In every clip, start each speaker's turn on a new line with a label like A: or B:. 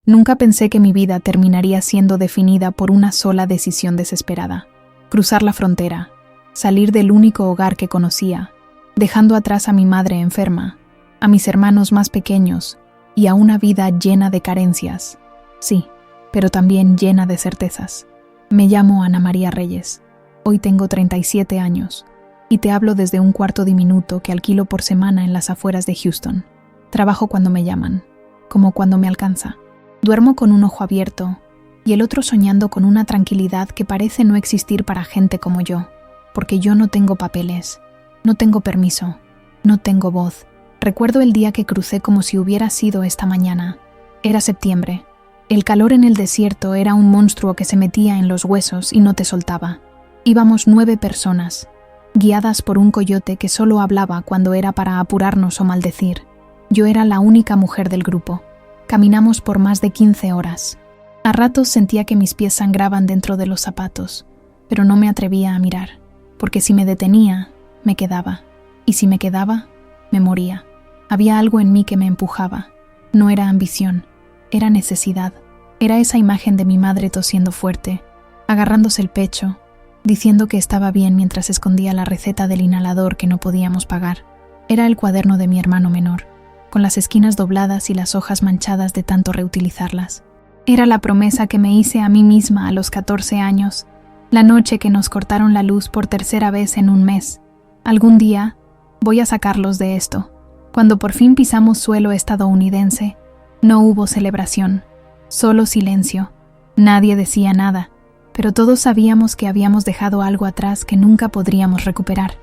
A: Nunca pensé que mi vida terminaría siendo definida por una sola decisión desesperada. Cruzar la frontera, salir del único hogar que conocía, dejando atrás a mi madre enferma, a mis hermanos más pequeños y a una vida llena de carencias. Sí, pero también llena de certezas. Me llamo Ana María Reyes. Hoy tengo 37 años y te hablo desde un cuarto diminuto que alquilo por semana en las afueras de Houston. Trabajo cuando me llaman, como cuando me alcanza. Duermo con un ojo abierto y el otro soñando con una tranquilidad que parece no existir para gente como yo, porque yo no tengo papeles, no tengo permiso, no tengo voz. Recuerdo el día que crucé como si hubiera sido esta mañana. Era septiembre. El calor en el desierto era un monstruo que se metía en los huesos y no te soltaba. Íbamos 9 personas, guiadas por un coyote que solo hablaba cuando era para apurarnos o maldecir. Yo era la única mujer del grupo. Caminamos por más de 15 horas. A ratos sentía que mis pies sangraban dentro de los zapatos, pero no me atrevía a mirar, porque si me detenía, me quedaba. Y si me quedaba, me moría. Había algo en mí que me empujaba. No era ambición, era necesidad. Era esa imagen de mi madre tosiendo fuerte, agarrándose el pecho, diciendo que estaba bien mientras escondía la receta del inhalador que no podíamos pagar. Era el cuaderno de mi hermano menor, con las esquinas dobladas y las hojas manchadas de tanto reutilizarlas. Era la promesa que me hice a mí misma a los 14 años, la noche que nos cortaron la luz por tercera vez en un mes. Algún día voy a sacarlos de esto. Cuando por fin pisamos suelo estadounidense, no hubo celebración, solo silencio. Nadie decía nada, pero todos sabíamos que habíamos dejado algo atrás que nunca podríamos recuperar.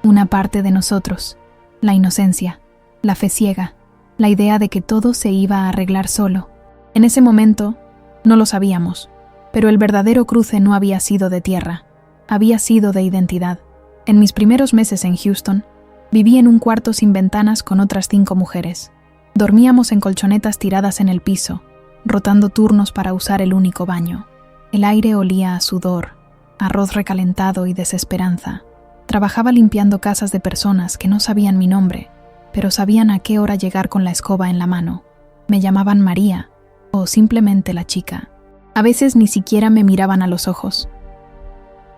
A: Una parte de nosotros, la inocencia, la fe ciega, la idea de que todo se iba a arreglar solo. En ese momento, no lo sabíamos, pero el verdadero cruce no había sido de tierra, había sido de identidad. En mis primeros meses en Houston, viví en un cuarto sin ventanas con otras 5 mujeres. Dormíamos en colchonetas tiradas en el piso, rotando turnos para usar el único baño. El aire olía a sudor, arroz recalentado y desesperanza. Trabajaba limpiando casas de personas que no sabían mi nombre, pero sabían a qué hora llegar con la escoba en la mano. Me llamaban María, o simplemente la chica. A veces ni siquiera me miraban a los ojos.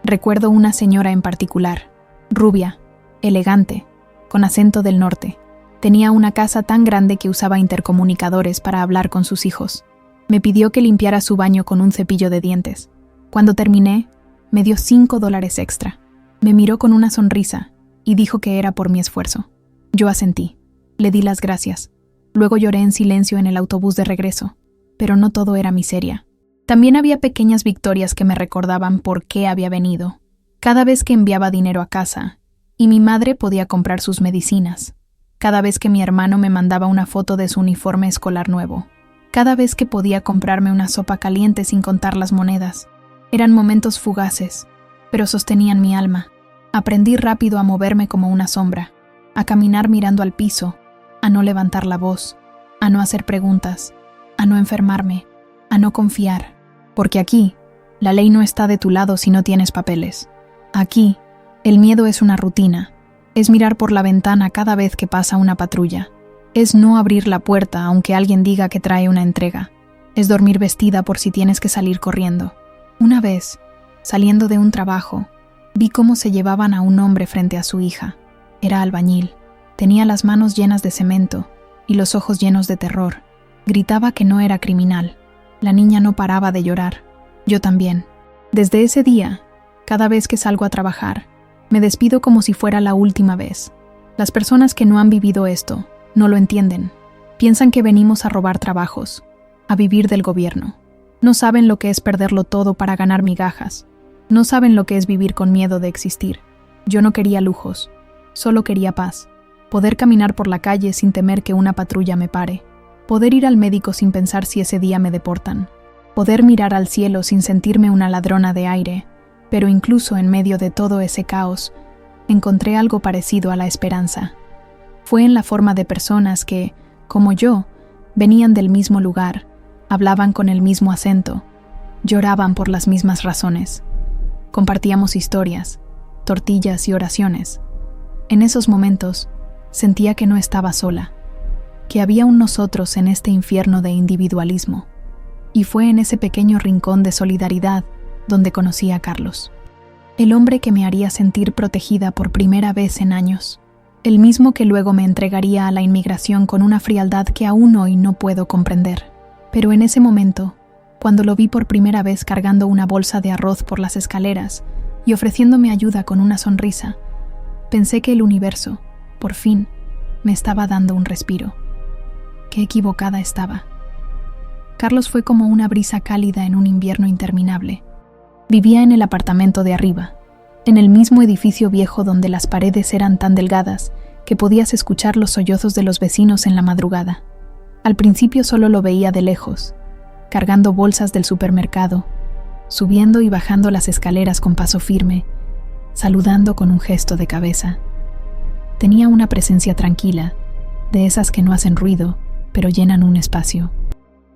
A: Recuerdo una señora en particular, rubia, elegante, con acento del norte. Tenía una casa tan grande que usaba intercomunicadores para hablar con sus hijos. Me pidió que limpiara su baño con un cepillo de dientes. Cuando terminé, me dio $5 extra. Me miró con una sonrisa y dijo que era por mi esfuerzo. Yo asentí. Le di las gracias. Luego lloré en silencio en el autobús de regreso. Pero no todo era miseria. También había pequeñas victorias que me recordaban por qué había venido. Cada vez que enviaba dinero a casa, y mi madre podía comprar sus medicinas. Cada vez que mi hermano me mandaba una foto de su uniforme escolar nuevo. Cada vez que podía comprarme una sopa caliente sin contar las monedas. Eran momentos fugaces, pero sostenían mi alma. Aprendí rápido a moverme como una sombra, a caminar mirando al piso, a no levantar la voz, a no hacer preguntas, a no enfermarme, a no confiar. Porque aquí, la ley no está de tu lado si no tienes papeles. Aquí, el miedo es una rutina. Es mirar por la ventana cada vez que pasa una patrulla. Es no abrir la puerta aunque alguien diga que trae una entrega. Es dormir vestida por si tienes que salir corriendo. Una vez, saliendo de un trabajo, vi cómo se llevaban a un hombre frente a su hija. Era albañil. Tenía las manos llenas de cemento y los ojos llenos de terror. Gritaba que no era criminal. La niña no paraba de llorar. Yo también. Desde ese día, cada vez que salgo a trabajar, me despido como si fuera la última vez. Las personas que no han vivido esto no lo entienden. Piensan que venimos a robar trabajos, a vivir del gobierno. No saben lo que es perderlo todo para ganar migajas. No saben lo que es vivir con miedo de existir. Yo no quería lujos, solo quería paz. Poder caminar por la calle sin temer que una patrulla me pare. Poder ir al médico sin pensar si ese día me deportan. Poder mirar al cielo sin sentirme una ladrona de aire. Pero incluso en medio de todo ese caos, encontré algo parecido a la esperanza. Fue en la forma de personas que, como yo, venían del mismo lugar, hablaban con el mismo acento, lloraban por las mismas razones. Compartíamos historias, tortillas y oraciones. En esos momentos, sentía que no estaba sola, que había un nosotros en este infierno de individualismo. y fue en ese pequeño rincón de solidaridad donde conocí a Carlos. El hombre que me haría sentir protegida por primera vez en años. El mismo que luego me entregaría a la inmigración con una frialdad que aún hoy no puedo comprender. Pero en ese momento, cuando lo vi por primera vez cargando una bolsa de arroz por las escaleras y ofreciéndome ayuda con una sonrisa, pensé que el universo, por fin, me estaba dando un respiro. Qué equivocada estaba. Carlos fue como una brisa cálida en un invierno interminable. Vivía en el apartamento de arriba, en el mismo edificio viejo donde las paredes eran tan delgadas que podías escuchar los sollozos de los vecinos en la madrugada. Al principio solo lo veía de lejos, cargando bolsas del supermercado, subiendo y bajando las escaleras con paso firme, saludando con un gesto de cabeza. Tenía una presencia tranquila, de esas que no hacen ruido, pero llenan un espacio.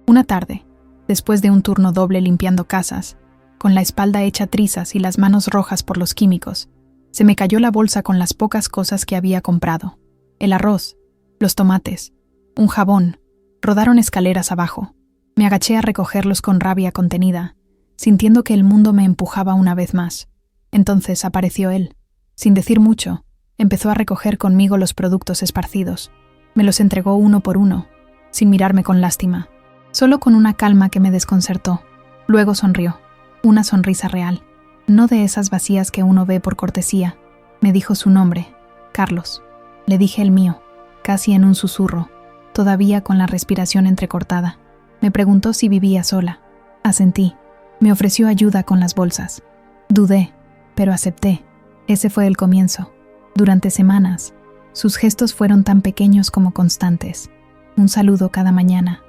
A: Una tarde, después de un turno doble limpiando casas, con la espalda hecha trizas y las manos rojas por los químicos, se me cayó la bolsa con las pocas cosas que había comprado. El arroz, los tomates, un jabón, rodaron escaleras abajo. Me agaché a recogerlos con rabia contenida, sintiendo que el mundo me empujaba una vez más. Entonces apareció él. Sin decir mucho, empezó a recoger conmigo los productos esparcidos. Me los entregó uno por uno, sin mirarme con lástima, solo con una calma que me desconcertó. Luego sonrió. Una sonrisa real, no de esas vacías que uno ve por cortesía. Me dijo su nombre, Carlos. Le dije el mío, casi en un susurro, todavía con la respiración entrecortada. Me preguntó si vivía sola. Asentí. Me ofreció ayuda con las bolsas. Dudé, pero acepté. Ese fue el comienzo. Durante semanas, sus gestos fueron tan pequeños como constantes. Un saludo cada mañana.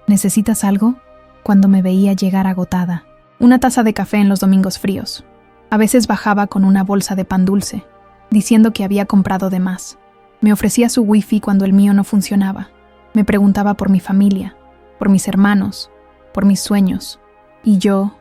A: ¿necesitas algo? Cuando me veía llegar agotada. Una taza de café en los domingos fríos. A veces bajaba con una bolsa de pan dulce, diciendo que había comprado de más. Me ofrecía su wifi cuando el mío no funcionaba. Me preguntaba por mi familia, por mis hermanos, por mis sueños. Y yo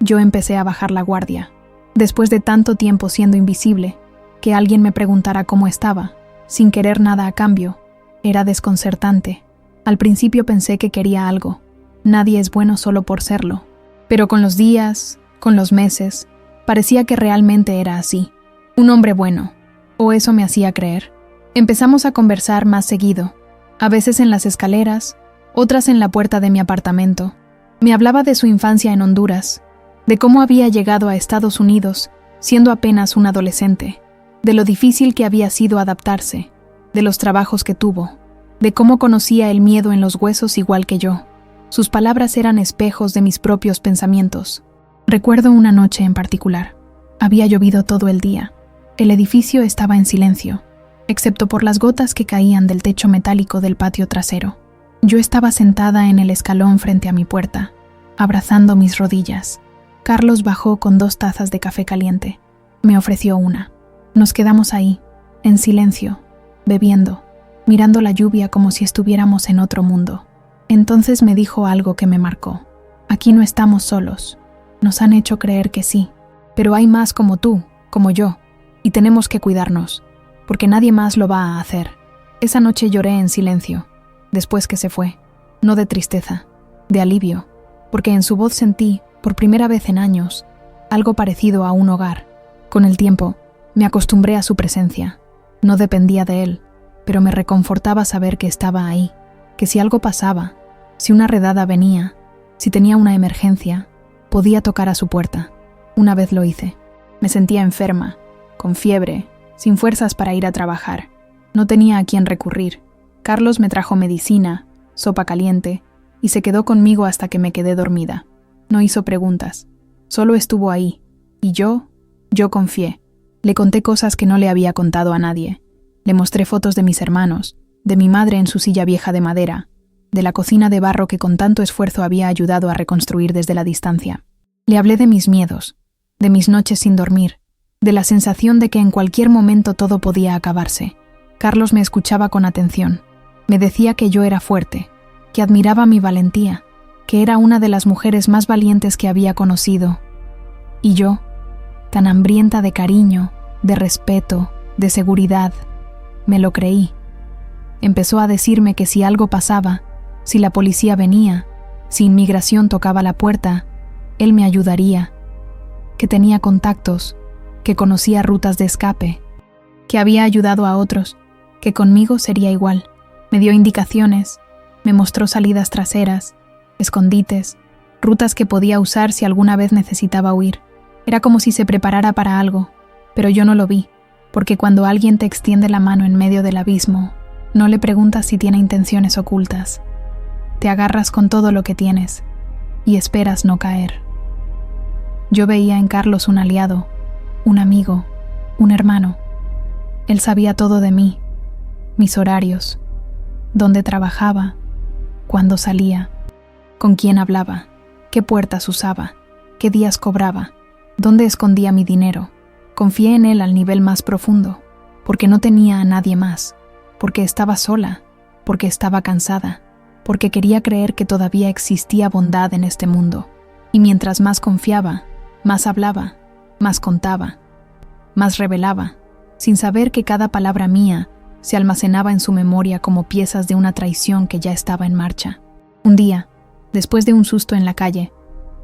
A: empecé a bajar la guardia. Después de tanto tiempo siendo invisible, que alguien me preguntara cómo estaba, sin querer nada a cambio, era desconcertante. Al principio pensé que quería algo. Nadie es bueno solo por serlo. Pero con los días, con los meses, parecía que realmente era así. Un hombre bueno. O eso me hacía creer. Empezamos a conversar más seguido. A veces en las escaleras, otras en la puerta de mi apartamento. Me hablaba de su infancia en Honduras, de cómo había llegado a Estados Unidos siendo apenas un adolescente, de lo difícil que había sido adaptarse, de los trabajos que tuvo, de cómo conocía el miedo en los huesos igual que yo. Sus palabras eran espejos de mis propios pensamientos. Recuerdo una noche en particular. Había llovido todo el día. El edificio estaba en silencio, excepto por las gotas que caían del techo metálico del patio trasero. Yo estaba sentada en el escalón frente a mi puerta, abrazando mis rodillas. Carlos bajó con 2 tazas de café caliente. Me ofreció una. Nos quedamos ahí, en silencio, bebiendo, mirando la lluvia como si estuviéramos en otro mundo. Entonces me dijo algo que me marcó. Aquí no estamos solos. Nos han hecho creer que sí, pero hay más como tú, como yo, y tenemos que cuidarnos, porque nadie más lo va a hacer. Esa noche lloré en silencio, después que se fue, no de tristeza, de alivio, porque en su voz sentí, por primera vez en años, algo parecido a un hogar. Con el tiempo, me acostumbré a su presencia. No dependía de él, pero me reconfortaba saber que estaba ahí, que si algo pasaba, si una redada venía, si tenía una emergencia, podía tocar a su puerta. Una vez lo hice. Me sentía enferma, con fiebre, sin fuerzas para ir a trabajar. No tenía a quién recurrir. Carlos me trajo medicina, sopa caliente, y se quedó conmigo hasta que me quedé dormida. No hizo preguntas, solo estuvo ahí, y yo confié. Le conté cosas que no le había contado a nadie. Le mostré fotos de mis hermanos, de mi madre en su silla vieja de madera, de la cocina de barro que con tanto esfuerzo había ayudado a reconstruir desde la distancia. Le hablé de mis miedos, de mis noches sin dormir, de la sensación de que en cualquier momento todo podía acabarse. Carlos me escuchaba con atención. Me decía que yo era fuerte, que admiraba mi valentía, que era una de las mujeres más valientes que había conocido. Y yo, tan hambrienta de cariño, de respeto, de seguridad, me lo creí. Empezó a decirme que si algo pasaba, si la policía venía, Si inmigración tocaba la puerta, él me ayudaría, que tenía contactos, que conocía rutas de escape, que había ayudado a otros, que conmigo sería igual. Me dio indicaciones, me mostró salidas traseras, escondites, rutas que podía usar si alguna vez necesitaba huir. Era como si se preparara para algo, pero yo no lo vi, porque cuando alguien te extiende la mano en medio del abismo, no le preguntas si tiene intenciones ocultas. Te agarras con todo lo que tienes y esperas no caer. Yo veía en Carlos un aliado, un amigo, un hermano. Él sabía todo de mí, mis horarios, dónde trabajaba, cuándo salía, con quién hablaba, qué puertas usaba, qué días cobraba, dónde escondía mi dinero. Confié en él al nivel más profundo, porque no tenía a nadie más, porque estaba sola, porque estaba cansada, porque quería creer que todavía existía bondad en este mundo. Y mientras más confiaba, más hablaba, más contaba, más revelaba, sin saber que cada palabra mía se almacenaba en su memoria como piezas de una traición que ya estaba en marcha. Un día, después de un susto en la calle,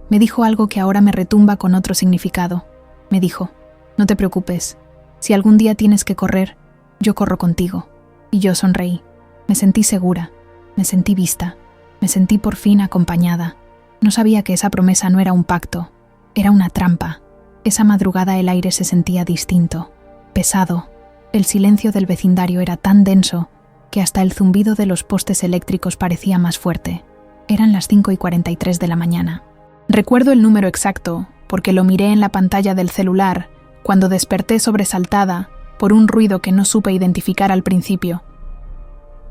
A: me dijo algo que ahora me retumba con otro significado. Me dijo: no te preocupes, si algún día tienes que correr, yo corro contigo. Y yo sonreí. Me sentí segura, me sentí vista, me sentí por fin acompañada. No sabía que esa promesa no era un pacto, era una trampa. Esa madrugada el aire se sentía distinto, pesado. El silencio del vecindario era tan denso que hasta el zumbido de los postes eléctricos parecía más fuerte. Eran las 5:43 de la mañana. Recuerdo el número exacto porque lo miré en la pantalla del celular cuando desperté sobresaltada por un ruido que no supe identificar al principio.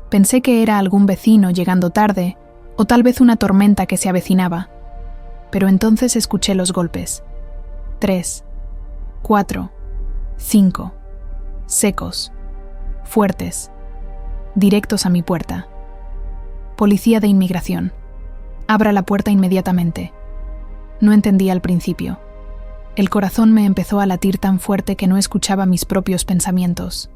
A: Pensé que era algún vecino llegando tarde o tal vez una tormenta que se avecinaba. Pero entonces escuché los golpes. 3, 4, 5, secos, fuertes, directos a mi puerta. Policía de inmigración. Abra la puerta inmediatamente. No entendí al principio. El corazón me empezó a latir tan fuerte que no escuchaba mis propios pensamientos.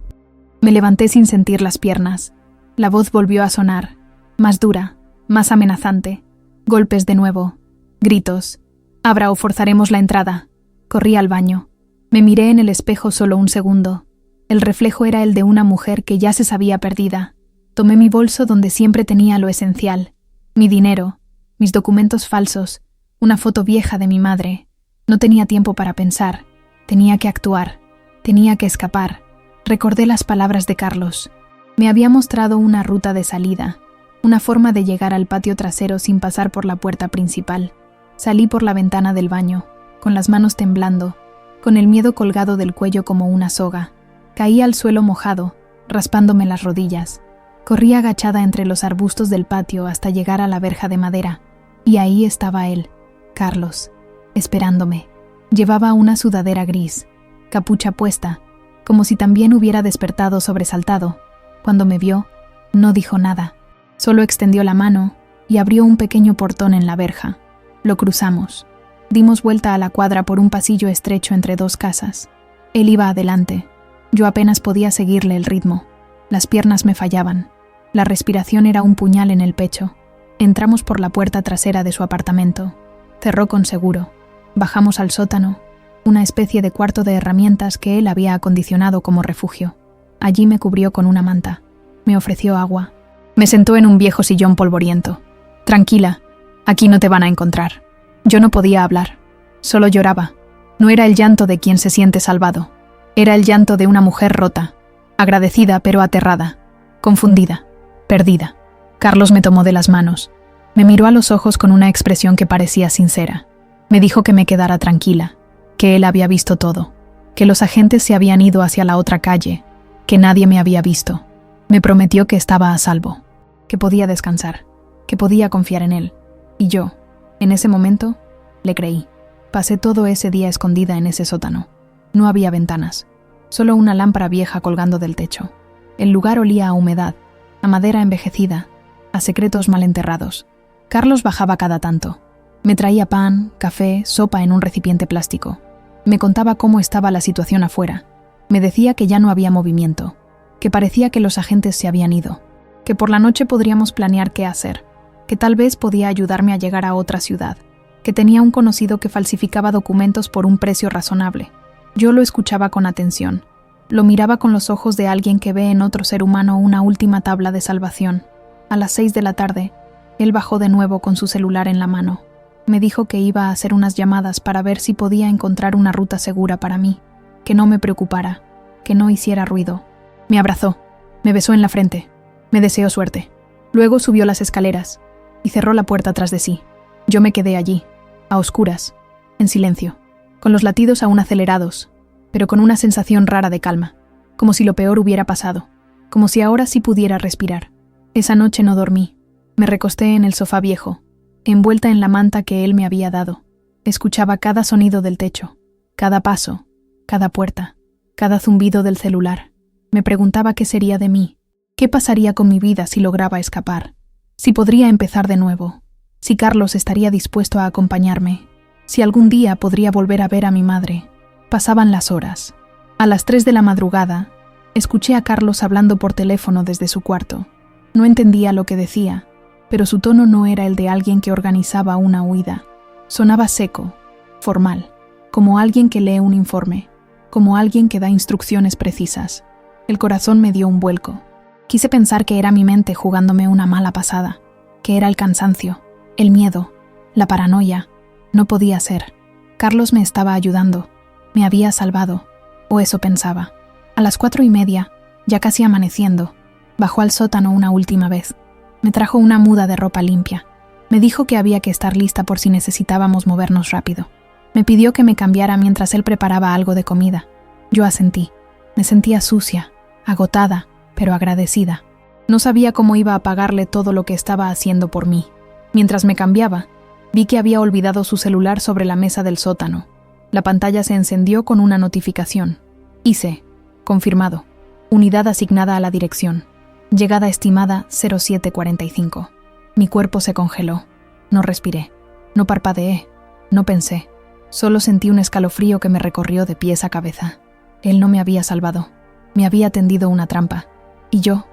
A: Me levanté sin sentir las piernas. La voz volvió a sonar, más dura, más amenazante. Golpes de nuevo, gritos. Abra o forzaremos la entrada. Corrí al baño. Me miré en el espejo solo un segundo. El reflejo era el de una mujer que ya se sabía perdida. Tomé mi bolso donde siempre tenía lo esencial. Mi dinero, mis documentos falsos, una foto vieja de mi madre. No tenía tiempo para pensar. Tenía que actuar. Tenía que escapar. Recordé las palabras de Carlos. Me había mostrado una ruta de salida, una forma de llegar al patio trasero sin pasar por la puerta principal. Salí por la ventana del baño, con las manos temblando, con el miedo colgado del cuello como una soga. Caí al suelo mojado, raspándome las rodillas. Corrí agachada entre los arbustos del patio hasta llegar a la verja de madera. Y ahí estaba él, Carlos, esperándome. Llevaba una sudadera gris, capucha puesta, como si también hubiera despertado sobresaltado. Cuando me vio, no dijo nada. Solo extendió la mano y abrió un pequeño portón en la verja. Lo cruzamos. Dimos vuelta a la cuadra por un pasillo estrecho entre dos casas. Él iba adelante. Yo apenas podía seguirle el ritmo. Las piernas me fallaban. La respiración era un puñal en el pecho. Entramos por la puerta trasera de su apartamento. Cerró con seguro. Bajamos al sótano, una especie de cuarto de herramientas que él había acondicionado como refugio. Allí me cubrió con una manta. Me ofreció agua. Me sentó en un viejo sillón polvoriento. Tranquila, aquí no te van a encontrar. Yo no podía hablar. Solo lloraba. No era el llanto de quien se siente salvado. Era el llanto de una mujer rota, agradecida pero aterrada, confundida, perdida. Carlos me tomó de las manos. Me miró a los ojos con una expresión que parecía sincera. Me dijo que me quedara tranquila, que él había visto todo, que los agentes se habían ido hacia la otra calle, que nadie me había visto. Me prometió que estaba a salvo, que podía descansar, que podía confiar en él. Y yo, en ese momento, le creí. Pasé todo ese día escondida en ese sótano. No había ventanas, solo una lámpara vieja colgando del techo. El lugar olía a humedad, a madera envejecida, a secretos mal enterrados. Carlos bajaba cada tanto. Me traía pan, café, sopa en un recipiente plástico. Me contaba cómo estaba la situación afuera. Me decía que ya no había movimiento, que parecía que los agentes se habían ido, que por la noche podríamos planear qué hacer, que tal vez podía ayudarme a llegar a otra ciudad, que tenía un conocido que falsificaba documentos por un precio razonable. Yo lo escuchaba con atención. Lo miraba con los ojos de alguien que ve en otro ser humano una última tabla de salvación. A las 6 de la tarde, él bajó de nuevo con su celular en la mano. Me dijo que iba a hacer unas llamadas para ver si podía encontrar una ruta segura para mí, que no me preocupara, que no hiciera ruido. Me abrazó, me besó en la frente, me deseó suerte. Luego subió las escaleras y cerró la puerta tras de sí. Yo me quedé allí, a oscuras, en silencio, con los latidos aún acelerados, pero con una sensación rara de calma, como si lo peor hubiera pasado, como si ahora sí pudiera respirar. Esa noche no dormí. Me recosté en el sofá viejo, envuelta en la manta que él me había dado. Escuchaba cada sonido del techo, cada paso, cada puerta, cada zumbido del celular. Me preguntaba qué sería de mí, qué pasaría con mi vida si lograba escapar, si podría empezar de nuevo, si Carlos estaría dispuesto a acompañarme, si algún día podría volver a ver a mi madre. Pasaban las horas. A las 3 de la madrugada, escuché a Carlos hablando por teléfono desde su cuarto. No entendía lo que decía, pero su tono no era el de alguien que organizaba una huida. Sonaba seco, formal, como alguien que lee un informe, como alguien que da instrucciones precisas. El corazón me dio un vuelco. Quise pensar que era mi mente jugándome una mala pasada, que era el cansancio, el miedo, la paranoia. No podía ser. Carlos me estaba ayudando, me había salvado, o eso pensaba. A las 4:30, ya casi amaneciendo, bajó al sótano una última vez. Me trajo una muda de ropa limpia. Me dijo que había que estar lista por si necesitábamos movernos rápido. Me pidió que me cambiara mientras él preparaba algo de comida. Yo asentí. Me sentía sucia, agotada, pero agradecida. No sabía cómo iba a pagarle todo lo que estaba haciendo por mí. Mientras me cambiaba, vi que había olvidado su celular sobre la mesa del sótano. La pantalla se encendió con una notificación. Hice, confirmado, unidad asignada a la dirección. Llegada estimada 07:45. Mi cuerpo se congeló. No respiré. No parpadeé. No pensé. Solo sentí un escalofrío que me recorrió de pies a cabeza. Él no me había salvado. Me había tendido una trampa. Y yo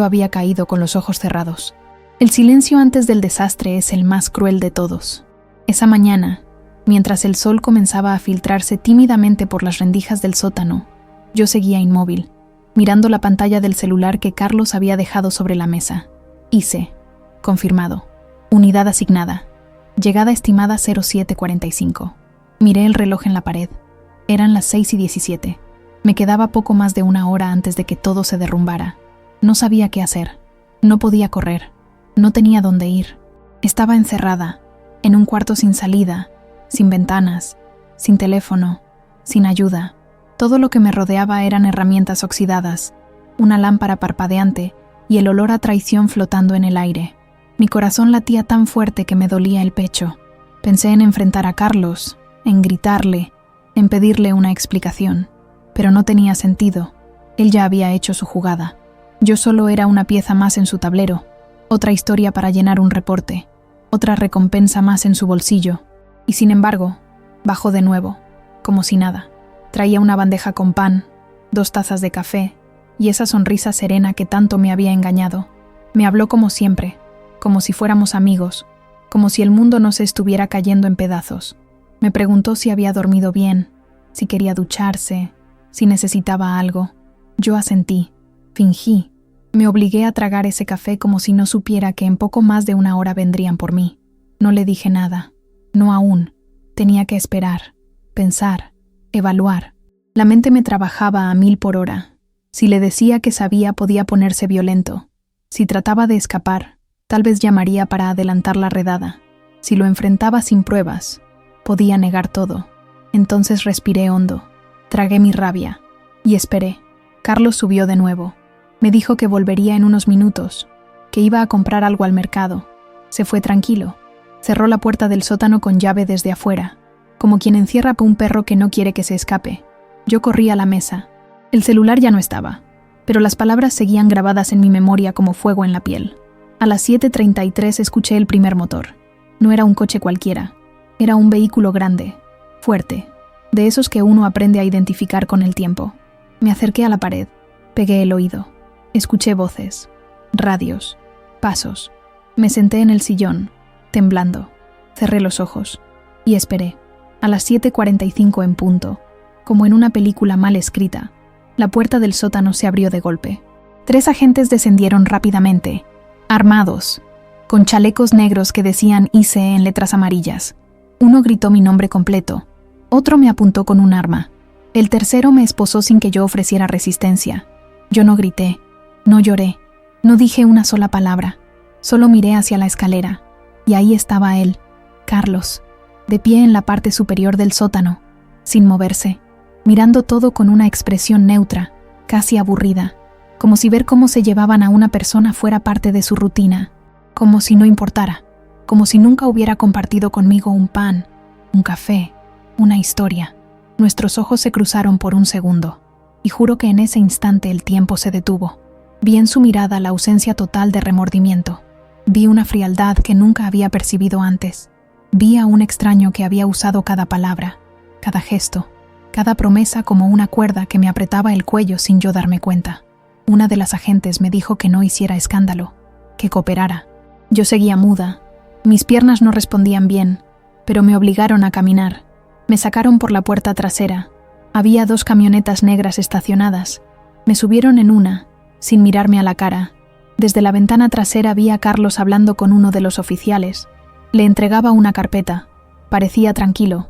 A: había caído con los ojos cerrados. El silencio antes del desastre es el más cruel de todos. Esa mañana, mientras el sol comenzaba a filtrarse tímidamente por las rendijas del sótano, yo seguía inmóvil, mirando la pantalla del celular que Carlos había dejado sobre la mesa. Hice, confirmado, unidad asignada, llegada estimada 07:45. Miré el reloj en la pared. Eran las 6:17. Me quedaba poco más de una hora antes de que todo se derrumbara. No sabía qué hacer. No podía correr. No tenía dónde ir. Estaba encerrada, en un cuarto sin salida, sin ventanas, sin teléfono, sin ayuda. Todo lo que me rodeaba eran herramientas oxidadas, una lámpara parpadeante y el olor a traición flotando en el aire. Mi corazón latía tan fuerte que me dolía el pecho. Pensé en enfrentar a Carlos, en gritarle, en pedirle una explicación. Pero no tenía sentido. Él ya había hecho su jugada. Yo solo era una pieza más en su tablero, otra historia para llenar un reporte, otra recompensa más en su bolsillo. Y sin embargo, bajó de nuevo, como si nada. Traía una bandeja con pan, 2 tazas de café y esa sonrisa serena que tanto me había engañado. Me habló como siempre, como si fuéramos amigos, como si el mundo no se estuviera cayendo en pedazos. Me preguntó si había dormido bien, si quería ducharse, si necesitaba algo. Yo asentí, fingí. Me obligué a tragar ese café como si no supiera que en poco más de una hora vendrían por mí. No le dije nada, no aún. Tenía que esperar, pensar, evaluar. La mente me trabajaba a 1000 por hora. Si le decía que sabía, podía ponerse violento. Si trataba de escapar, tal vez llamaría para adelantar la redada. Si lo enfrentaba sin pruebas, podía negar todo. Entonces respiré hondo, tragué mi rabia y esperé. Carlos subió de nuevo. Me dijo que volvería en unos minutos, que iba a comprar algo al mercado. Se fue tranquilo. Cerró la puerta del sótano con llave desde afuera, como quien encierra a un perro que no quiere que se escape. Yo corrí a la mesa. El celular ya no estaba, pero las palabras seguían grabadas en mi memoria como fuego en la piel. A las 7:33 escuché el primer motor. No era un coche cualquiera, era un vehículo grande, fuerte, de esos que uno aprende a identificar con el tiempo. Me acerqué a la pared, pegué el oído. Escuché voces, radios, pasos. Me senté en el sillón, temblando. Cerré los ojos y esperé. A las 7:45 en punto, como en una película mal escrita, la puerta del sótano se abrió de golpe. 3 agentes descendieron rápidamente, armados, con chalecos negros que decían ICE en letras amarillas. Uno gritó mi nombre completo, otro me apuntó con un arma. El tercero me esposó sin que yo ofreciera resistencia. Yo no grité, no lloré, no dije una sola palabra. Solo miré hacia la escalera, y ahí estaba él, Carlos, de pie en la parte superior del sótano, sin moverse, mirando todo con una expresión neutra, casi aburrida, como si ver cómo se llevaban a una persona fuera parte de su rutina, como si no importara, como si nunca hubiera compartido conmigo un pan, un café, una historia. Nuestros ojos se cruzaron por un segundo, y juro que en ese instante el tiempo se detuvo. Vi en su mirada la ausencia total de remordimiento. Vi una frialdad que nunca había percibido antes. Vi a un extraño que había usado cada palabra, cada gesto, cada promesa como una cuerda que me apretaba el cuello sin yo darme cuenta. Una de las agentes me dijo que no hiciera escándalo, que cooperara. Yo seguía muda. Mis piernas no respondían bien, pero me obligaron a caminar. Me sacaron por la puerta trasera. Había 2 camionetas negras estacionadas. Me subieron en una, sin mirarme a la cara. Desde la ventana trasera vi a Carlos hablando con uno de los oficiales. Le entregaba una carpeta. Parecía tranquilo,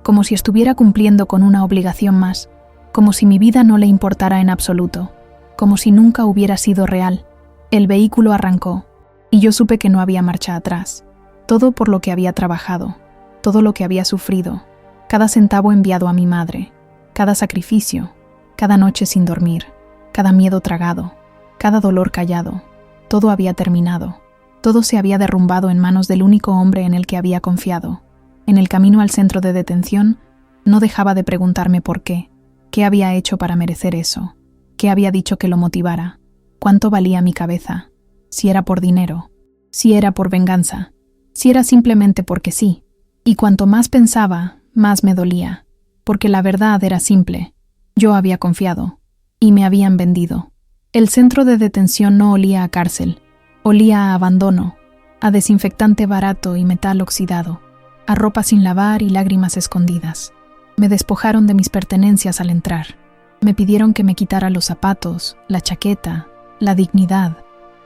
A: como si estuviera cumpliendo con una obligación más, como si mi vida no le importara en absoluto, como si nunca hubiera sido real. El vehículo arrancó, y yo supe que no había marcha atrás. Todo por lo que había trabajado, todo lo que había sufrido, cada centavo enviado a mi madre, cada sacrificio, cada noche sin dormir, cada miedo tragado, cada dolor callado. Todo había terminado. Todo se había derrumbado en manos del único hombre en el que había confiado. En el camino al centro de detención, no dejaba de preguntarme por qué. ¿Qué había hecho para merecer eso? ¿Qué había dicho que lo motivara? ¿Cuánto valía mi cabeza? Si era por dinero, si era por venganza, si era simplemente porque sí. Y cuanto más pensaba, más me dolía. Porque la verdad era simple. Yo había confiado. Y me habían vendido. El centro de detención no olía a cárcel. Olía a abandono, a desinfectante barato y metal oxidado, a ropa sin lavar y lágrimas escondidas. Me despojaron de mis pertenencias al entrar. Me pidieron que me quitara los zapatos, la chaqueta, la dignidad.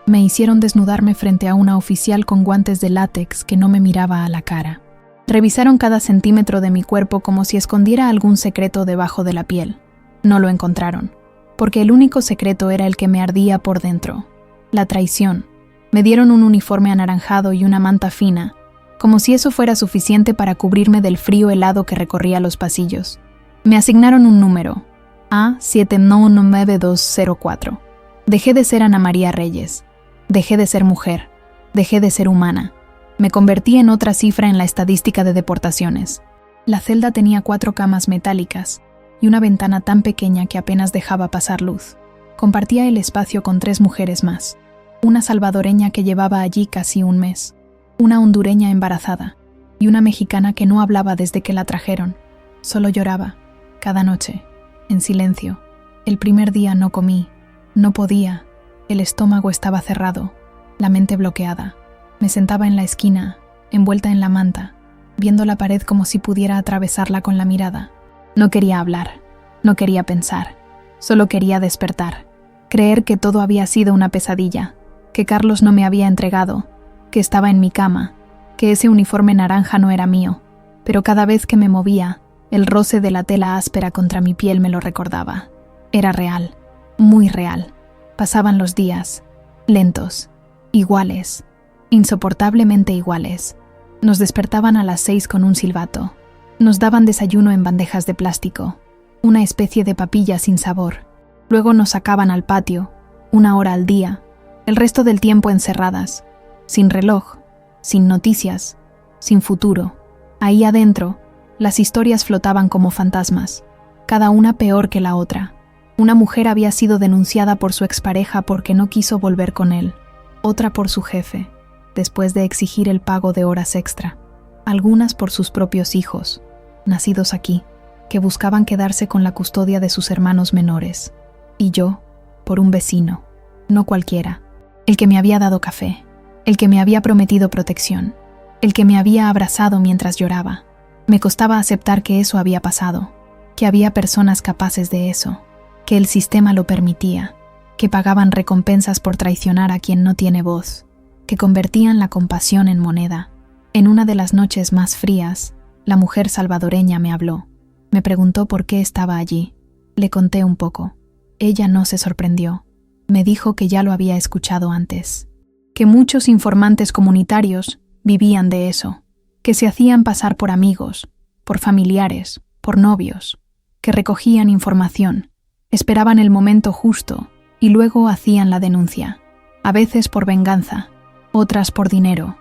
A: Me hicieron desnudarme frente a una oficial con guantes de látex que no me miraba a la cara. Revisaron cada centímetro de mi cuerpo como si escondiera algún secreto debajo de la piel. No lo encontraron, porque el único secreto era el que me ardía por dentro, la traición. Me dieron un uniforme anaranjado y una manta fina, como si eso fuera suficiente para cubrirme del frío helado que recorría los pasillos. Me asignaron un número, A799204. Dejé de ser Ana María Reyes. Dejé de ser mujer. Dejé de ser humana. Me convertí en otra cifra en la estadística de deportaciones. La celda tenía 4 camas metálicas y una ventana tan pequeña que apenas dejaba pasar luz. Compartía el espacio con 3 mujeres más. Una salvadoreña que llevaba allí casi un mes, una hondureña embarazada y una mexicana que no hablaba desde que la trajeron. Solo lloraba, cada noche, en silencio. El primer día no comí, no podía, el estómago estaba cerrado, la mente bloqueada. Me sentaba en la esquina, envuelta en la manta, viendo la pared como si pudiera atravesarla con la mirada. No quería hablar, no quería pensar, solo quería despertar, creer que todo había sido una pesadilla, que Carlos no me había entregado, que estaba en mi cama, que ese uniforme naranja no era mío, pero cada vez que me movía, el roce de la tela áspera contra mi piel me lo recordaba. Era real, muy real. Pasaban los días, lentos, iguales, insoportablemente iguales. Nos despertaban a las 6 con un silbato. Nos daban desayuno en bandejas de plástico, una especie de papilla sin sabor. Luego nos sacaban al patio, 1 hora al día, el resto del tiempo encerradas, sin reloj, sin noticias, sin futuro. Ahí adentro, las historias flotaban como fantasmas, cada una peor que la otra. Una mujer había sido denunciada por su expareja porque no quiso volver con él, otra por su jefe, después de exigir el pago de horas extra, algunas por sus propios hijos, nacidos aquí, que buscaban quedarse con la custodia de sus hermanos menores, y yo, por un vecino, no cualquiera, el que me había dado café, el que me había prometido protección, el que me había abrazado mientras lloraba. Me costaba aceptar que eso había pasado, que había personas capaces de eso, que el sistema lo permitía, que pagaban recompensas por traicionar a quien no tiene voz, que convertían la compasión en moneda. En una de las noches más frías, la mujer salvadoreña me habló. Me preguntó por qué estaba allí. Le conté un poco. Ella no se sorprendió. Me dijo que ya lo había escuchado antes, que muchos informantes comunitarios vivían de eso, que se hacían pasar por amigos, por familiares, por novios, que recogían información, esperaban el momento justo y luego hacían la denuncia, a veces por venganza, otras por dinero,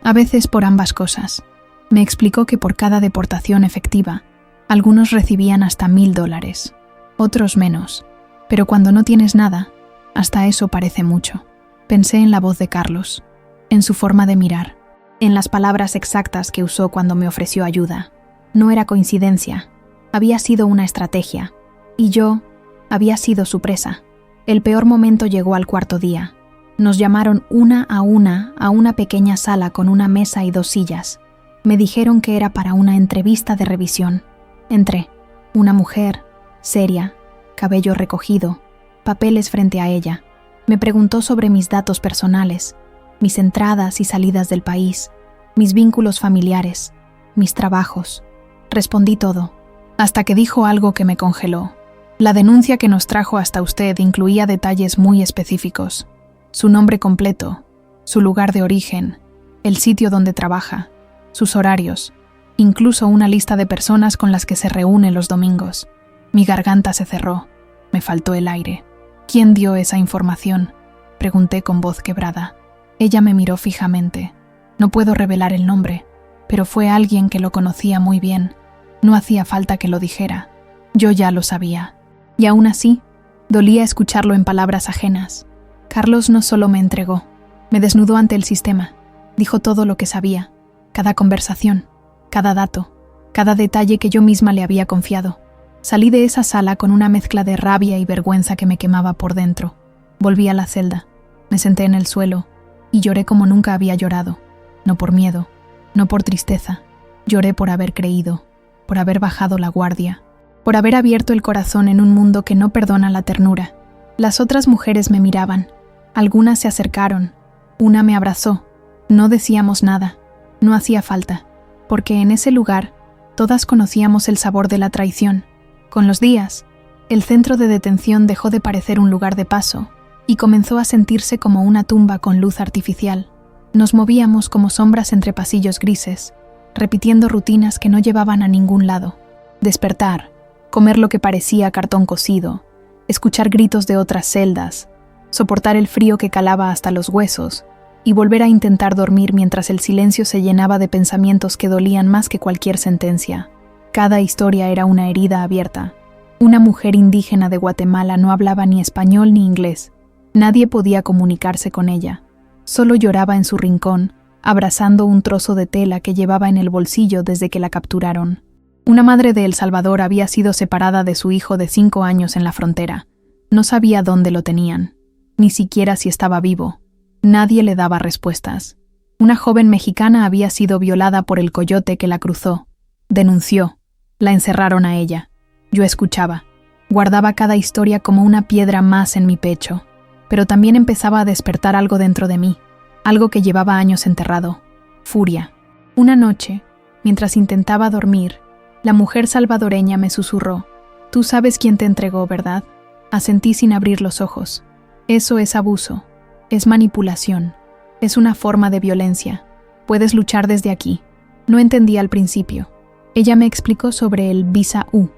A: a veces por ambas cosas. Me explicó que por cada deportación efectiva, algunos recibían hasta $1,000, otros menos, pero cuando no tienes nada, hasta eso parece mucho. Pensé en la voz de Carlos, en su forma de mirar, en las palabras exactas que usó cuando me ofreció ayuda. No era coincidencia, había sido una estrategia, y yo había sido su presa. El peor momento llegó al cuarto día. Nos llamaron una a una pequeña sala con una mesa y 2 sillas. Me dijeron que era para una entrevista de revisión. Entré. Una mujer, seria, cabello recogido, papeles frente a ella. Me preguntó sobre mis datos personales, mis entradas y salidas del país, mis vínculos familiares, mis trabajos. Respondí todo, hasta que dijo algo que me congeló. La denuncia que nos trajo hasta usted incluía detalles muy específicos. Su nombre completo, su lugar de origen, el sitio donde trabaja, sus horarios, incluso una lista de personas con las que se reúne los domingos. Mi garganta se cerró, me faltó el aire. ¿Quién dio esa información?, pregunté con voz quebrada. Ella me miró fijamente. No puedo revelar el nombre, pero fue alguien que lo conocía muy bien. No hacía falta que lo dijera. Yo ya lo sabía. Y aún así, dolía escucharlo en palabras ajenas. Carlos no solo me entregó, me desnudó ante el sistema. Dijo todo lo que sabía, cada conversación, cada dato, cada detalle que yo misma le había confiado. Salí de esa sala con una mezcla de rabia y vergüenza que me quemaba por dentro. Volví a la celda, me senté en el suelo y lloré como nunca había llorado. No por miedo, no por tristeza. Lloré por haber creído, por haber bajado la guardia, por haber abierto el corazón en un mundo que no perdona la ternura. Las otras mujeres me miraban. Algunas se acercaron. Una me abrazó. No decíamos nada. No hacía falta, porque en ese lugar todas conocíamos el sabor de la traición. Con los días, el centro de detención dejó de parecer un lugar de paso y comenzó a sentirse como una tumba con luz artificial. Nos movíamos como sombras entre pasillos grises, repitiendo rutinas que no llevaban a ningún lado. Despertar, comer lo que parecía cartón cocido, escuchar gritos de otras celdas, soportar el frío que calaba hasta los huesos y volver a intentar dormir mientras el silencio se llenaba de pensamientos que dolían más que cualquier sentencia. Cada historia era una herida abierta. Una mujer indígena de Guatemala no hablaba ni español ni inglés. Nadie podía comunicarse con ella. Solo lloraba en su rincón, abrazando un trozo de tela que llevaba en el bolsillo desde que la capturaron. Una madre de El Salvador había sido separada de su hijo de 5 años en la frontera. No sabía dónde lo tenían, ni siquiera si estaba vivo. Nadie le daba respuestas. Una joven mexicana había sido violada por el coyote que la cruzó. Denunció. La encerraron a ella. Yo escuchaba. Guardaba cada historia como una piedra más en mi pecho. Pero también empezaba a despertar algo dentro de mí. Algo que llevaba años enterrado. Furia. Una noche, mientras intentaba dormir, la mujer salvadoreña me susurró. Tú sabes quién te entregó, ¿verdad? Asentí sin abrir los ojos. Eso es abuso. Es manipulación. Es una forma de violencia. Puedes luchar desde aquí. No entendí al principio. Ella me explicó sobre el Visa U,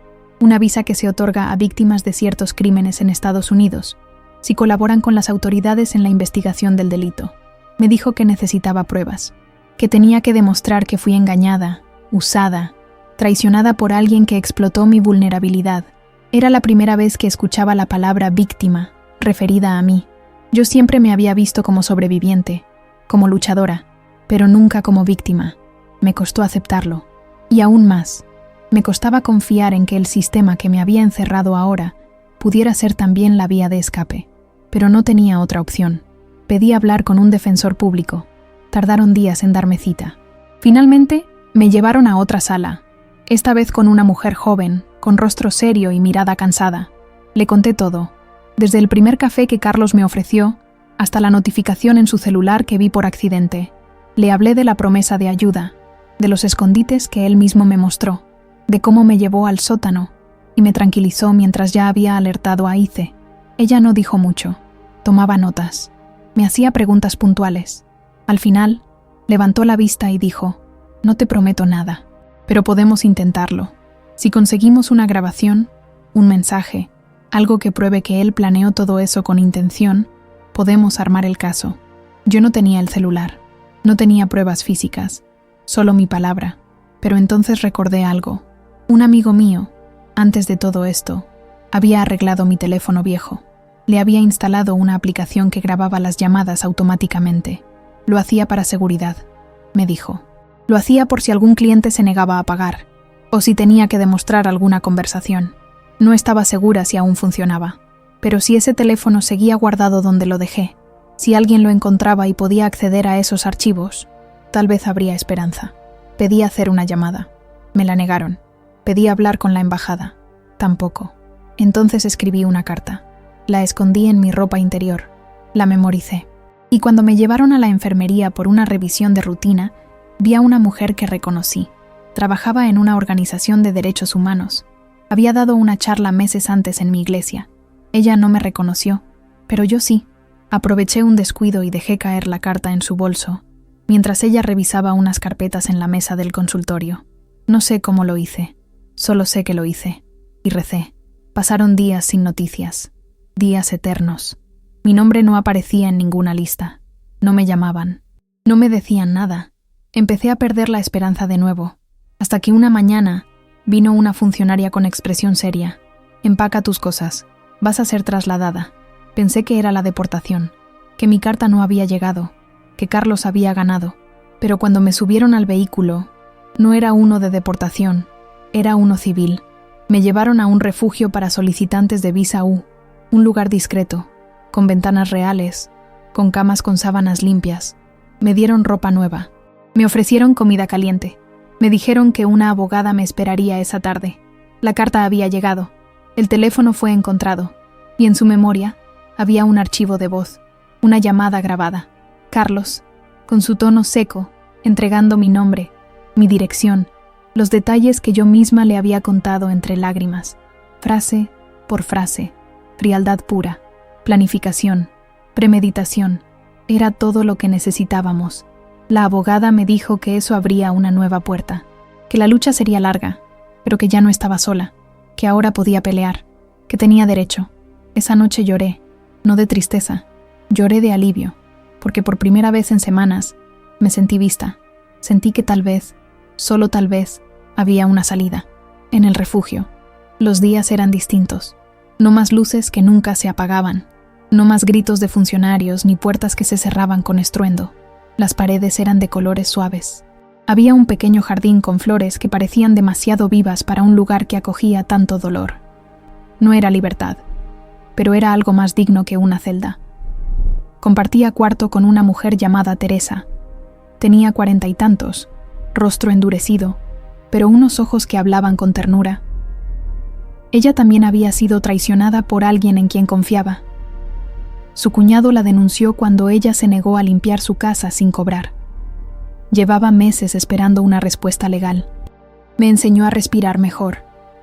A: una visa que se otorga a víctimas de ciertos crímenes en Estados Unidos, si colaboran con las autoridades en la investigación del delito. Me dijo que necesitaba pruebas, que tenía que demostrar que fui engañada, usada, traicionada por alguien que explotó mi vulnerabilidad. Era la primera vez que escuchaba la palabra víctima, referida a mí. Yo siempre me había visto como sobreviviente, como luchadora, pero nunca como víctima. Me costó aceptarlo. Y aún más, me costaba confiar en que el sistema que me había encerrado ahora pudiera ser también la vía de escape. Pero no tenía otra opción. Pedí hablar con un defensor público. Tardaron días en darme cita. Finalmente, me llevaron a otra sala, esta vez con una mujer joven, con rostro serio y mirada cansada. Le conté todo, desde el primer café que Carlos me ofreció hasta la notificación en su celular que vi por accidente. Le hablé de la promesa de ayuda, de los escondites que él mismo me mostró, de cómo me llevó al sótano y me tranquilizó mientras ya había alertado a Ice. Ella no dijo mucho, tomaba notas, me hacía preguntas puntuales. Al final, levantó la vista y dijo: «No te prometo nada, pero podemos intentarlo. Si conseguimos una grabación, un mensaje, algo que pruebe que él planeó todo eso con intención, podemos armar el caso». Yo no tenía el celular, no tenía pruebas físicas, solo mi palabra. Pero entonces recordé algo. Un amigo mío, antes de todo esto, había arreglado mi teléfono viejo. Le había instalado una aplicación que grababa las llamadas automáticamente. Lo hacía para seguridad, me dijo. Lo hacía por si algún cliente se negaba a pagar, o si tenía que demostrar alguna conversación. No estaba segura si aún funcionaba, pero si ese teléfono seguía guardado donde lo dejé, si alguien lo encontraba y podía acceder a esos archivos, tal vez habría esperanza. Pedí hacer una llamada. Me la negaron. Pedí hablar con la embajada. Tampoco. Entonces escribí una carta. La escondí en mi ropa interior. La memoricé. Y cuando me llevaron a la enfermería por una revisión de rutina, vi a una mujer que reconocí. Trabajaba en una organización de derechos humanos. Había dado una charla meses antes en mi iglesia. Ella no me reconoció, pero yo sí. Aproveché un descuido y dejé caer la carta en su bolso, mientras ella revisaba unas carpetas en la mesa del consultorio. No sé cómo lo hice, solo sé que lo hice. Y recé. Pasaron días sin noticias, días eternos. Mi nombre no aparecía en ninguna lista. No me llamaban. No me decían nada. Empecé a perder la esperanza de nuevo, hasta que una mañana vino una funcionaria con expresión seria. «Empaca tus cosas. Vas a ser trasladada». Pensé que era la deportación, que mi carta no había llegado, que Carlos había ganado. Pero cuando me subieron al vehículo, no era uno de deportación, era uno civil. Me llevaron a un refugio para solicitantes de visa U, un lugar discreto, con ventanas reales, con camas con sábanas limpias. Me dieron ropa nueva. Me ofrecieron comida caliente. Me dijeron que una abogada me esperaría esa tarde. La carta había llegado. El teléfono fue encontrado. Y en su memoria había un archivo de voz, una llamada grabada. Carlos, con su tono seco, entregando mi nombre, mi dirección, los detalles que yo misma le había contado entre lágrimas. Frase por frase. Frialdad pura. Planificación. Premeditación. Era todo lo que necesitábamos. La abogada me dijo que eso abría una nueva puerta, que la lucha sería larga, pero que ya no estaba sola, que ahora podía pelear, que tenía derecho. Esa noche lloré, no de tristeza, lloré de alivio, porque por primera vez en semanas me sentí vista. Sentí que tal vez, solo tal vez, había una salida. En el refugio, los días eran distintos. No más luces que nunca se apagaban, no más gritos de funcionarios ni puertas que se cerraban con estruendo. Las paredes eran de colores suaves. Había un pequeño jardín con flores que parecían demasiado vivas para un lugar que acogía tanto dolor. No era libertad, pero era algo más digno que una celda. Compartía cuarto con una mujer llamada Teresa. Tenía 40 y tantos, rostro endurecido, pero unos ojos que hablaban con ternura. Ella también había sido traicionada por alguien en quien confiaba. Su cuñado la denunció cuando ella se negó a limpiar su casa sin cobrar. Llevaba meses esperando una respuesta legal. Me enseñó a respirar mejor,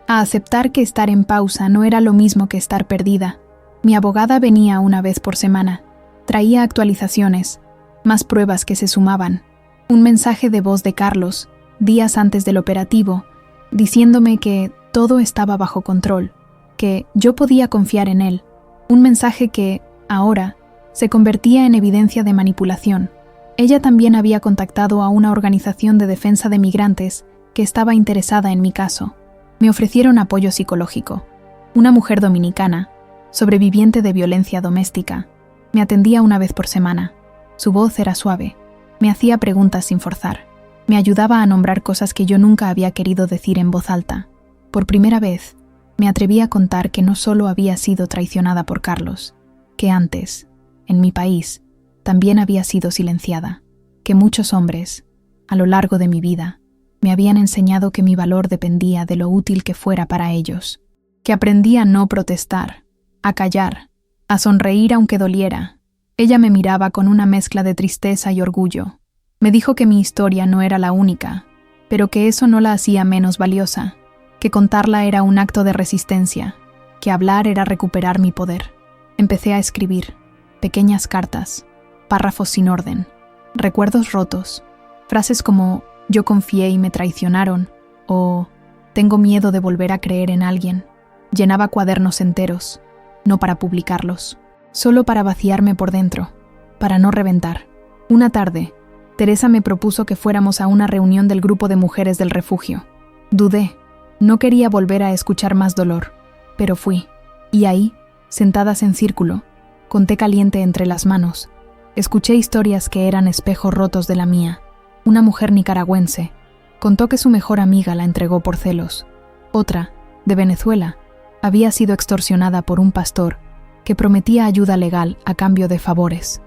A: a aceptar que estar en pausa no era lo mismo que estar perdida. Mi abogada venía una vez por semana. Traía actualizaciones, más pruebas que se sumaban. Un mensaje de voz de Carlos, días antes del operativo, diciéndome que todo estaba bajo control, que yo podía confiar en él. Un mensaje que, ahora, se convertía en evidencia de manipulación. Ella también había contactado a una organización de defensa de migrantes que estaba interesada en mi caso. Me ofrecieron apoyo psicológico. Una mujer dominicana, sobreviviente de violencia doméstica, me atendía una vez por semana. Su voz era suave. Me hacía preguntas sin forzar. Me ayudaba a nombrar cosas que yo nunca había querido decir en voz alta. Por primera vez, me atreví a contar que no solo había sido traicionada por Carlos, que antes, en mi país, también había sido silenciada. que muchos hombres, a lo largo de mi vida, me habían enseñado que mi valor dependía de lo útil que fuera para ellos, que aprendí a no protestar, a callar, a sonreír aunque doliera. Ella me miraba con una mezcla de tristeza y orgullo. Me dijo que mi historia no era la única, pero que eso no la hacía menos valiosa, que contarla era un acto de resistencia, que hablar era recuperar mi poder. Empecé a escribir, pequeñas cartas, párrafos sin orden, recuerdos rotos, frases como «yo confié y me traicionaron» o «tengo miedo de volver a creer en alguien». Llenaba cuadernos enteros, no para publicarlos, solo para vaciarme por dentro, para no reventar. Una tarde, Teresa me propuso que fuéramos a una reunión del grupo de mujeres del refugio. Dudé, no quería volver a escuchar más dolor, pero fui. Y ahí, sentadas en círculo, con té caliente entre las manos, escuché historias que eran espejos rotos de la mía. Una mujer nicaragüense contó que su mejor amiga la entregó por celos. Otra, de Venezuela, había sido extorsionada por un pastor que prometía ayuda legal a cambio de favores.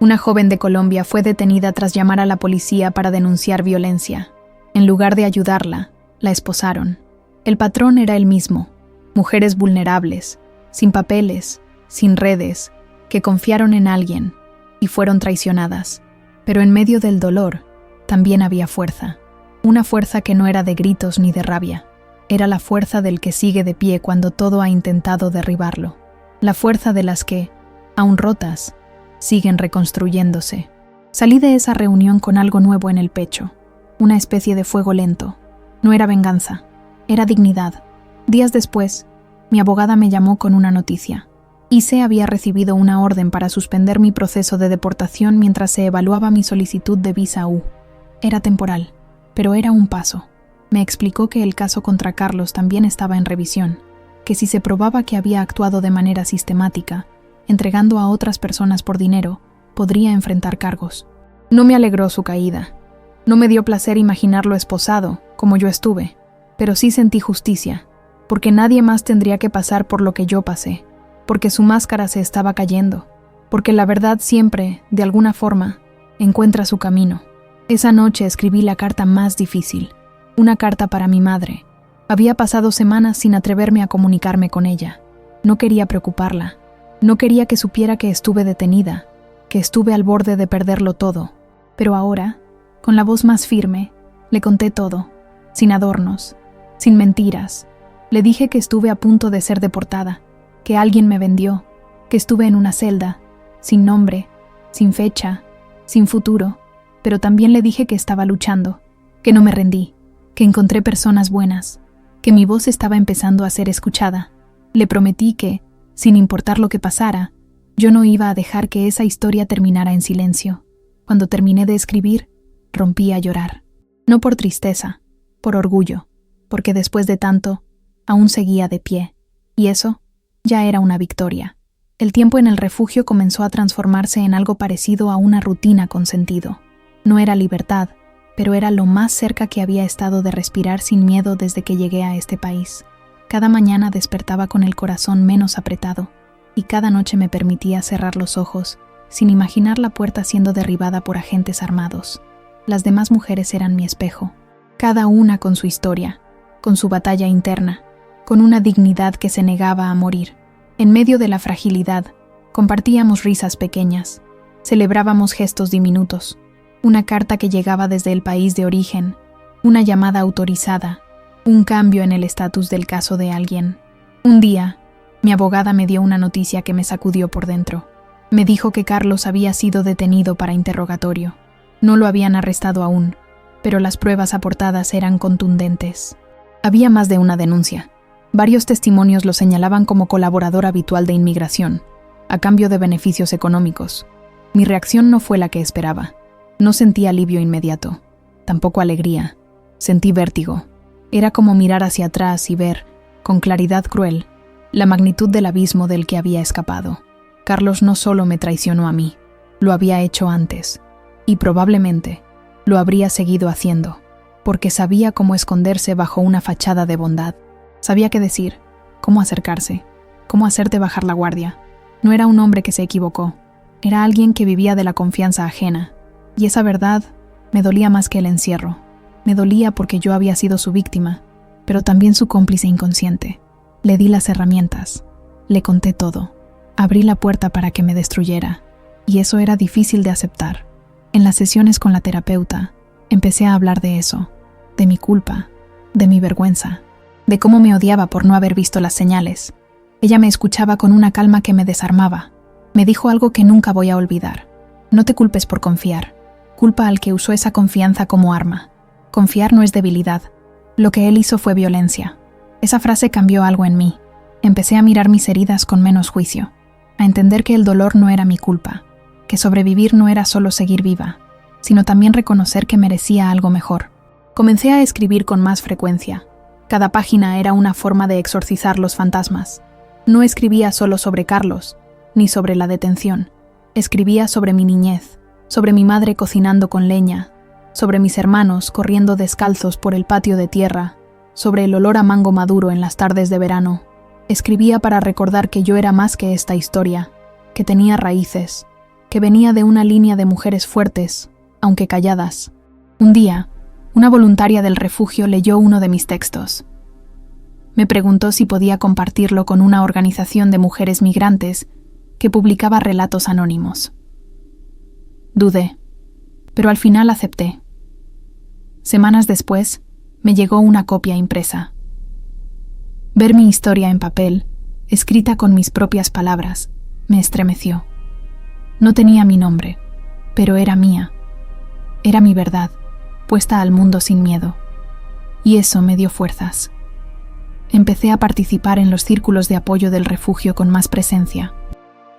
A: Una joven de Colombia fue detenida tras llamar a la policía para denunciar violencia. En lugar de ayudarla, la esposaron. El patrón era el mismo: mujeres vulnerables, sin papeles, sin redes, que confiaron en alguien y fueron traicionadas. Pero en medio del dolor, también había fuerza. Una fuerza que no era de gritos ni de rabia. Era la fuerza del que sigue de pie cuando todo ha intentado derribarlo. La fuerza de las que, aún rotas, siguen reconstruyéndose. Salí de esa reunión con algo nuevo en el pecho, una especie de fuego lento. No era venganza, era dignidad. Días después, mi abogada me llamó con una noticia. ICE había recibido una orden para suspender mi proceso de deportación mientras se evaluaba mi solicitud de visa U. Era temporal, pero era un paso. Me explicó que el caso contra Carlos también estaba en revisión, que si se probaba que había actuado de manera sistemática, entregando a otras personas por dinero, podría enfrentar cargos. No me alegró su caída. No me dio placer imaginarlo esposado, como yo estuve, pero sí sentí justicia, porque nadie más tendría que pasar por lo que yo pasé, porque su máscara se estaba cayendo, porque la verdad siempre, de alguna forma, encuentra su camino. Esa noche escribí la carta más difícil, una carta para mi madre. Había pasado semanas sin atreverme a comunicarme con ella. No quería preocuparla. No quería que supiera que estuve detenida, que estuve al borde de perderlo todo. Pero ahora, con la voz más firme, le conté todo, sin adornos, sin mentiras. Le dije que estuve a punto de ser deportada, que alguien me vendió, que estuve en una celda, sin nombre, sin fecha, sin futuro, pero también le dije que estaba luchando, que no me rendí, que encontré personas buenas, que mi voz estaba empezando a ser escuchada. Le prometí que, sin importar lo que pasara, yo no iba a dejar que esa historia terminara en silencio. Cuando terminé de escribir, rompí a llorar. No por tristeza, por orgullo, porque después de tanto, aún seguía de pie, y eso ya era una victoria. El tiempo en el refugio comenzó a transformarse en algo parecido a una rutina con sentido. No era libertad, pero era lo más cerca que había estado de respirar sin miedo desde que llegué a este país. Cada mañana despertaba con el corazón menos apretado, y cada noche me permitía cerrar los ojos, sin imaginar la puerta siendo derribada por agentes armados. Las demás mujeres eran mi espejo, cada una con su historia, con su batalla interna, con una dignidad que se negaba a morir. En medio de la fragilidad, compartíamos risas pequeñas, celebrábamos gestos diminutos, una carta que llegaba desde el país de origen, una llamada autorizada, un cambio en el estatus del caso de alguien. Un día, mi abogada me dio una noticia que me sacudió por dentro. Me dijo que Carlos había sido detenido para interrogatorio. No lo habían arrestado aún, pero las pruebas aportadas eran contundentes. Había más de una denuncia. Varios testimonios lo señalaban como colaborador habitual de inmigración, a cambio de beneficios económicos. Mi reacción no fue la que esperaba. No sentí alivio inmediato, tampoco alegría. Sentí vértigo. Era como mirar hacia atrás y ver, con claridad cruel, la magnitud del abismo del que había escapado. Carlos no solo me traicionó a mí, lo había hecho antes, y probablemente lo habría seguido haciendo, porque sabía cómo esconderse bajo una fachada de bondad. Sabía qué decir, cómo acercarse, cómo hacerte bajar la guardia. No era un hombre que se equivocó, era alguien que vivía de la confianza ajena, Y esa verdad me dolía más que el encierro. Me dolía porque yo había sido su víctima, pero también su cómplice inconsciente. Le di las herramientas, le conté todo, abrí la puerta para que me destruyera, y eso era difícil de aceptar. En las sesiones con la terapeuta, empecé a hablar de eso, de mi culpa, de mi vergüenza, de cómo me odiaba por no haber visto las señales. Ella me escuchaba con una calma que me desarmaba. Me dijo algo que nunca voy a olvidar. No te culpes por confiar. Culpa al que usó esa confianza como arma. Confiar no es debilidad. Lo que él hizo fue violencia. Esa frase cambió algo en mí. Empecé a mirar mis heridas con menos juicio, a entender que el dolor no era mi culpa, que sobrevivir no era solo seguir viva, sino también reconocer que merecía algo mejor. Comencé a escribir con más frecuencia. Cada página era una forma de exorcizar los fantasmas. No escribía solo sobre Carlos, ni sobre la detención. Escribía sobre mi niñez, sobre mi madre cocinando con leña, sobre mis hermanos corriendo descalzos por el patio de tierra, sobre el olor a mango maduro en las tardes de verano. Escribía para recordar que yo era más que esta historia, que tenía raíces, que venía de una línea de mujeres fuertes, aunque calladas. Un día, una voluntaria del refugio leyó uno de mis textos. Me preguntó si podía compartirlo con una organización de mujeres migrantes que publicaba relatos anónimos. Dudé, pero al final acepté. Semanas después, me llegó una copia impresa. Ver mi historia en papel, escrita con mis propias palabras, me estremeció. No tenía mi nombre, pero era mía. Era mi verdad, puesta al mundo sin miedo. Y eso me dio fuerzas. Empecé a participar en los círculos de apoyo del refugio con más presencia.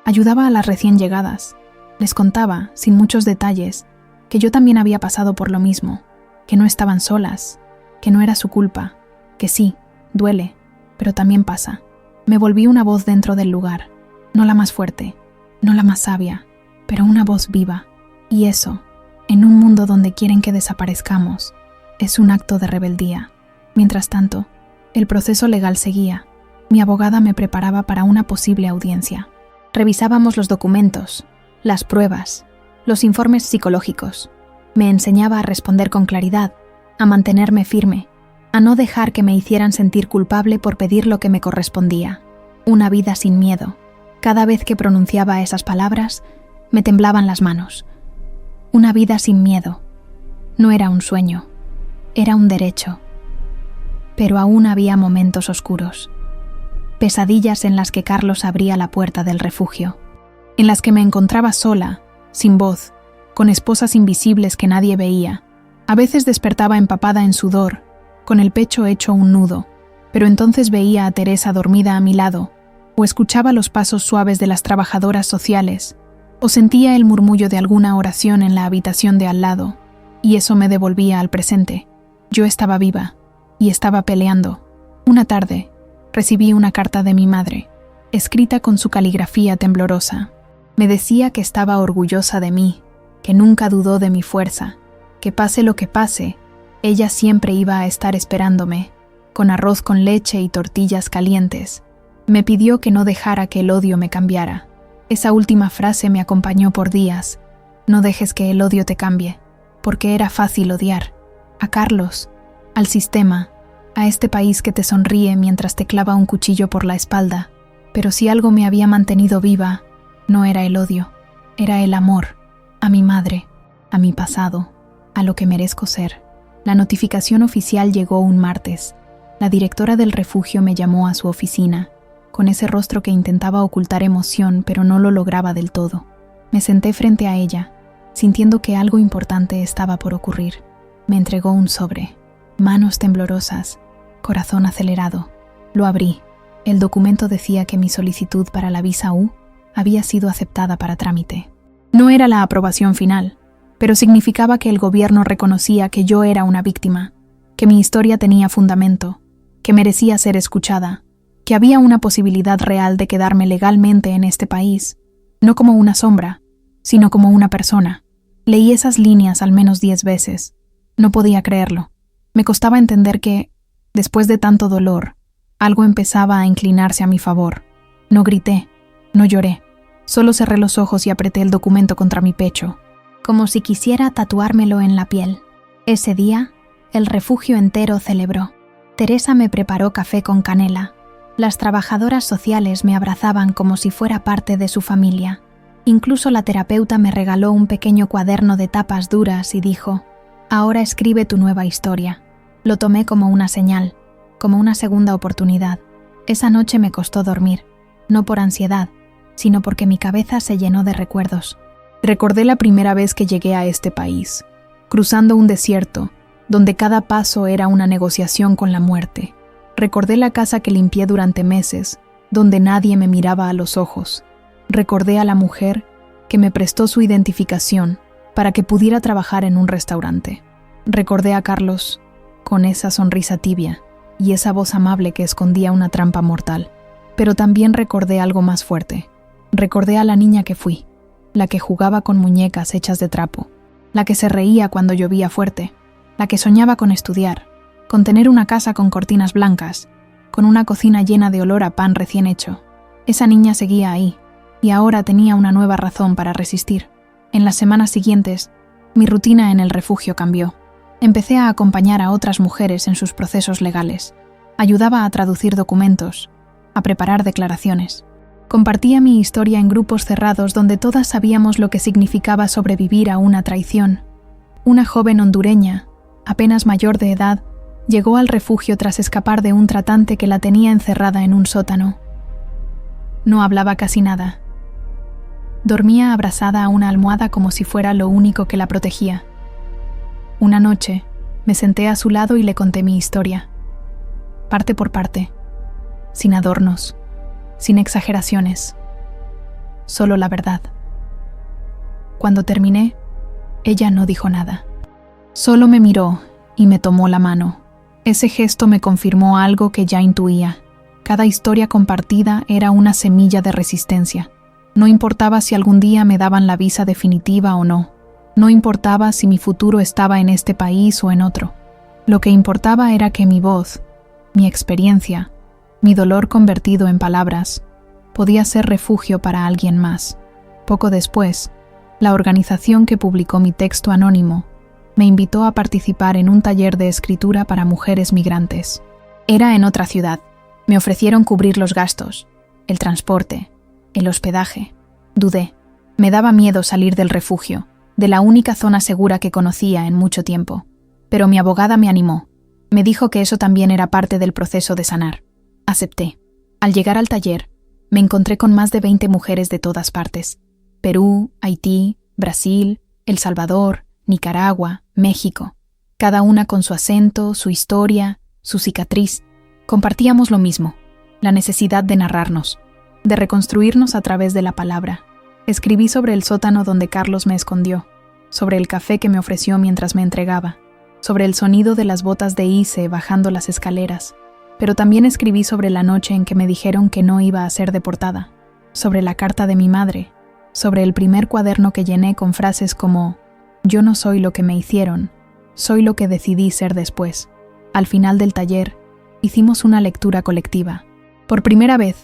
A: Ayudaba a las recién llegadas. Les contaba, sin muchos detalles, que yo también había pasado por lo mismo, que no estaban solas, que no era su culpa, que sí, duele, pero también pasa. Me volví una voz dentro del lugar, no la más fuerte, no la más sabia, pero una voz viva. Y eso, en un mundo donde quieren que desaparezcamos, es un acto de rebeldía. Mientras tanto, el proceso legal seguía. Mi abogada me preparaba para una posible audiencia. Revisábamos los documentos, las pruebas, los informes psicológicos. Me enseñaba a responder con claridad, a mantenerme firme, a no dejar que me hicieran sentir culpable por pedir lo que me correspondía. Una vida sin miedo. Cada vez que pronunciaba esas palabras, me temblaban las manos. Una vida sin miedo. No era un sueño, era un derecho. Pero aún había momentos oscuros. Pesadillas en las que Carlos abría la puerta del refugio. En las que me encontraba sola, sin voz, con esposas invisibles que nadie veía. A veces despertaba empapada en sudor, con el pecho hecho un nudo, pero entonces veía a Teresa dormida a mi lado, o escuchaba los pasos suaves de las trabajadoras sociales, o sentía el murmullo de alguna oración en la habitación de al lado, y eso me devolvía al presente. Yo estaba viva, y estaba peleando. Una tarde, recibí una carta de mi madre, escrita con su caligrafía temblorosa. Me decía que estaba orgullosa de mí, que nunca dudó de mi fuerza, que pase lo que pase, ella siempre iba a estar esperándome, con arroz con leche y tortillas calientes. Me pidió que no dejara que el odio me cambiara. Esa última frase me acompañó por días. No dejes que el odio te cambie, porque era fácil odiar. A Carlos, al sistema, a este país que te sonríe mientras te clava un cuchillo por la espalda. Pero si algo me había mantenido viva, no era el odio, era el amor, a mi madre, a mi pasado, a lo que merezco ser. La notificación oficial llegó un martes. La directora del refugio me llamó a su oficina, con ese rostro que intentaba ocultar emoción, pero no lo lograba del todo. Me senté frente a ella, sintiendo que algo importante estaba por ocurrir. Me entregó un sobre, manos temblorosas, corazón acelerado. Lo abrí. El documento decía que mi solicitud para la visa U había sido aceptada para trámite. No era la aprobación final, pero significaba que el gobierno reconocía que yo era una víctima, que mi historia tenía fundamento, que merecía ser escuchada, que había una posibilidad real de quedarme legalmente en este país, no como una sombra, sino como una persona. Leí esas líneas al menos 10 veces. No podía creerlo. Me costaba entender que, después de tanto dolor, algo empezaba a inclinarse a mi favor. No grité, no lloré, solo cerré los ojos y apreté el documento contra mi pecho. como si quisiera tatuármelo en la piel. Ese día, el refugio entero celebró. Teresa me preparó café con canela. Las trabajadoras sociales me abrazaban como si fuera parte de su familia. Incluso la terapeuta me regaló un pequeño cuaderno de tapas duras y dijo: «Ahora escribe tu nueva historia». Lo tomé como una señal, como una segunda oportunidad. Esa noche me costó dormir, no por ansiedad, sino porque mi cabeza se llenó de recuerdos. Recordé la primera vez que llegué a este país, cruzando un desierto, donde cada paso era una negociación con la muerte. Recordé la casa que limpié durante meses, donde nadie me miraba a los ojos. Recordé a la mujer que me prestó su identificación para que pudiera trabajar en un restaurante. Recordé a Carlos, con esa sonrisa tibia y esa voz amable que escondía una trampa mortal. Pero también recordé algo más fuerte. Recordé a la niña que fui, la que jugaba con muñecas hechas de trapo, la que se reía cuando llovía fuerte, la que soñaba con estudiar, con tener una casa con cortinas blancas, con una cocina llena de olor a pan recién hecho. Esa niña seguía ahí, y ahora tenía una nueva razón para resistir. En las semanas siguientes, mi rutina en el refugio cambió. Empecé a acompañar a otras mujeres en sus procesos legales. Ayudaba a traducir documentos, a preparar declaraciones. Compartía mi historia en grupos cerrados donde todas sabíamos lo que significaba sobrevivir a una traición. Una joven hondureña, apenas mayor de edad, llegó al refugio tras escapar de un tratante que la tenía encerrada en un sótano. No hablaba casi nada. Dormía abrazada a una almohada como si fuera lo único que la protegía. Una noche, me senté a su lado y le conté mi historia, parte por parte, sin adornos, sin exageraciones, solo la verdad. Cuando terminé, ella no dijo nada. Solo me miró y me tomó la mano. Ese gesto me confirmó algo que ya intuía. Cada historia compartida era una semilla de resistencia. No importaba si algún día me daban la visa definitiva o no. No importaba si mi futuro estaba en este país o en otro. Lo que importaba era que mi voz, mi experiencia, mi dolor convertido en palabras, podía ser refugio para alguien más. Poco después, la organización que publicó mi texto anónimo me invitó a participar en un taller de escritura para mujeres migrantes. Era en otra ciudad. Me ofrecieron cubrir los gastos, el transporte, el hospedaje. Dudé. Me daba miedo salir del refugio, de la única zona segura que conocía en mucho tiempo. Pero mi abogada me animó. Me dijo que eso también era parte del proceso de sanar. Acepté. Al llegar al taller, me encontré con más de 20 mujeres de todas partes. Perú, Haití, Brasil, El Salvador, Nicaragua, México. Cada una con su acento, su historia, su cicatriz. Compartíamos lo mismo, la necesidad de narrarnos, de reconstruirnos a través de la palabra. Escribí sobre el sótano donde Carlos me escondió, sobre el café que me ofreció mientras me entregaba, sobre el sonido de las botas de Ise bajando las escaleras, pero también escribí sobre la noche en que me dijeron que no iba a ser deportada, sobre la carta de mi madre, sobre el primer cuaderno que llené con frases como «Yo no soy lo que me hicieron, soy lo que decidí ser después». Al final del taller, hicimos una lectura colectiva. Por primera vez,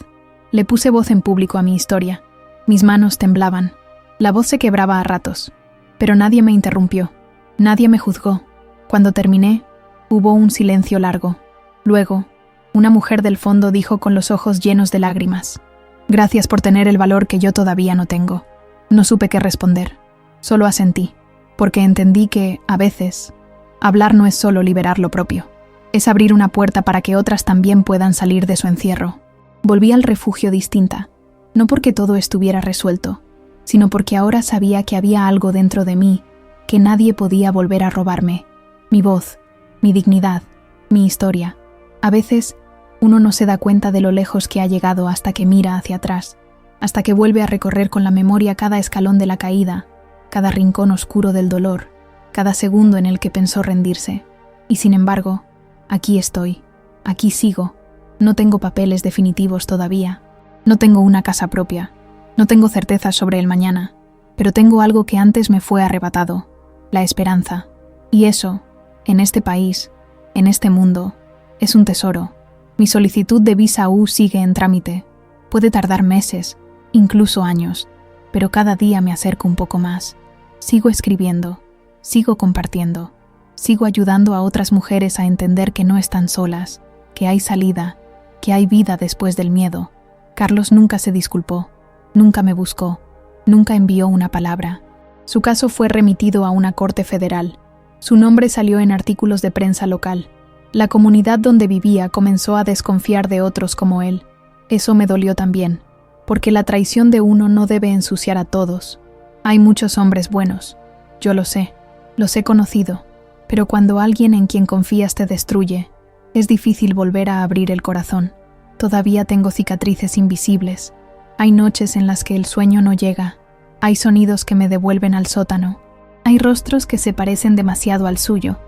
A: le puse voz en público a mi historia. Mis manos temblaban, la voz se quebraba a ratos, pero nadie me interrumpió, nadie me juzgó. Cuando terminé, hubo un silencio largo. Luego, una mujer del fondo dijo con los ojos llenos de lágrimas: «Gracias por tener el valor que yo todavía no tengo». No supe qué responder, solo asentí, porque entendí que, a veces, hablar no es solo liberar lo propio, es abrir una puerta para que otras también puedan salir de su encierro. Volví al refugio distinta, no porque todo estuviera resuelto, sino porque ahora sabía que había algo dentro de mí que nadie podía volver a robarme. Mi voz, mi dignidad, mi historia. A veces, uno no se da cuenta de lo lejos que ha llegado hasta que mira hacia atrás, hasta que vuelve a recorrer con la memoria cada escalón de la caída, cada rincón oscuro del dolor, cada segundo en el que pensó rendirse. Y sin embargo, aquí estoy, aquí sigo. No tengo papeles definitivos todavía, no tengo una casa propia, no tengo certezas sobre el mañana, pero tengo algo que antes me fue arrebatado, la esperanza. Y eso, en este país, en este mundo, es un tesoro. Mi solicitud de visa U sigue en trámite. Puede tardar meses, incluso años, pero cada día me acerco un poco más. Sigo escribiendo, sigo compartiendo, sigo ayudando a otras mujeres a entender que no están solas, que hay salida, que hay vida después del miedo. Carlos nunca se disculpó, nunca me buscó, nunca envió una palabra. Su caso fue remitido a una corte federal. Su nombre salió en artículos de prensa local. La comunidad donde vivía comenzó a desconfiar de otros como él. Eso me dolió también, porque la traición de uno no debe ensuciar a todos. Hay muchos hombres buenos, yo lo sé, los he conocido, pero cuando alguien en quien confías te destruye, es difícil volver a abrir el corazón. Todavía tengo cicatrices invisibles. Hay noches en las que el sueño no llega. Hay sonidos que me devuelven al sótano. Hay rostros que se parecen demasiado al suyo,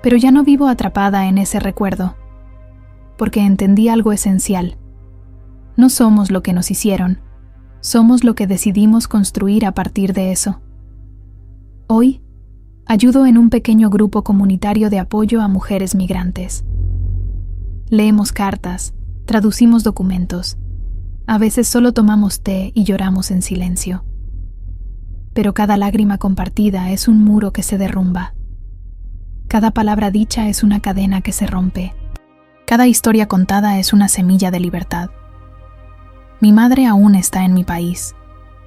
A: pero ya no vivo atrapada en ese recuerdo, porque entendí algo esencial. No somos lo que nos hicieron, somos lo que decidimos construir a partir de eso. Hoy, ayudo en un pequeño grupo comunitario de apoyo a mujeres migrantes. Leemos cartas, traducimos documentos. A veces solo tomamos té y lloramos en silencio. Pero cada lágrima compartida es un muro que se derrumba. Cada palabra dicha es una cadena que se rompe. Cada historia contada es una semilla de libertad. Mi madre aún está en mi país.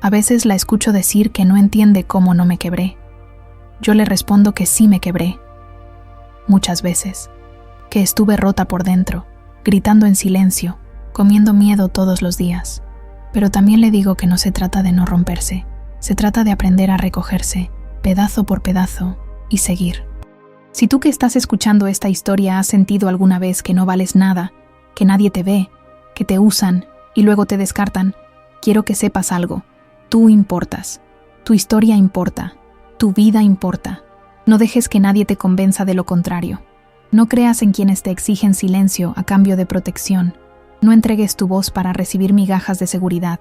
A: A veces la escucho decir que no entiende cómo no me quebré. Yo le respondo que sí me quebré. Muchas veces. Que estuve rota por dentro, gritando en silencio, comiendo miedo todos los días. Pero también le digo que no se trata de no romperse. Se trata de aprender a recogerse, pedazo por pedazo, y seguir. Si tú que estás escuchando esta historia has sentido alguna vez que no vales nada, que nadie te ve, que te usan y luego te descartan, quiero que sepas algo. Tú importas. Tu historia importa. Tu vida importa. No dejes que nadie te convenza de lo contrario. No creas en quienes te exigen silencio a cambio de protección. No entregues tu voz para recibir migajas de seguridad.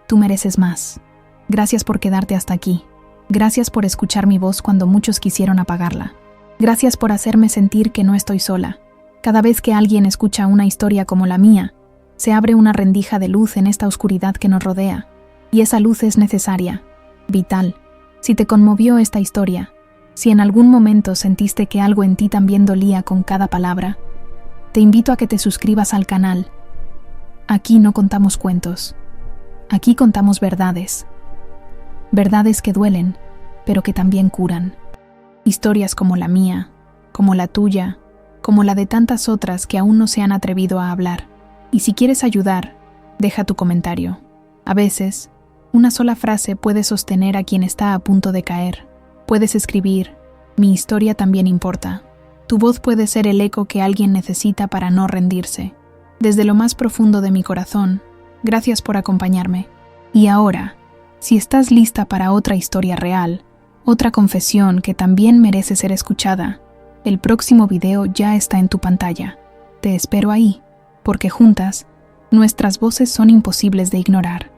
A: Tú mereces más. Gracias por quedarte hasta aquí. Gracias por escuchar mi voz cuando muchos quisieron apagarla. Gracias por hacerme sentir que no estoy sola. Cada vez que alguien escucha una historia como la mía, se abre una rendija de luz en esta oscuridad que nos rodea. Y esa luz es necesaria, vital. Si te conmovió esta historia, si en algún momento sentiste que algo en ti también dolía con cada palabra, te invito a que te suscribas al canal. Aquí no contamos cuentos. Aquí contamos verdades. Verdades que duelen, pero que también curan. Historias como la mía, como la tuya, como la de tantas otras que aún no se han atrevido a hablar. Y si quieres ayudar, deja tu comentario. A veces, una sola frase puede sostener a quien está a punto de caer. Puedes escribir, mi historia también importa. Tu voz puede ser el eco que alguien necesita para no rendirse. Desde lo más profundo de mi corazón, gracias por acompañarme. Y ahora, si estás lista para otra historia real, otra confesión que también merece ser escuchada, el próximo video ya está en tu pantalla. Te espero ahí, porque juntas, nuestras voces son imposibles de ignorar.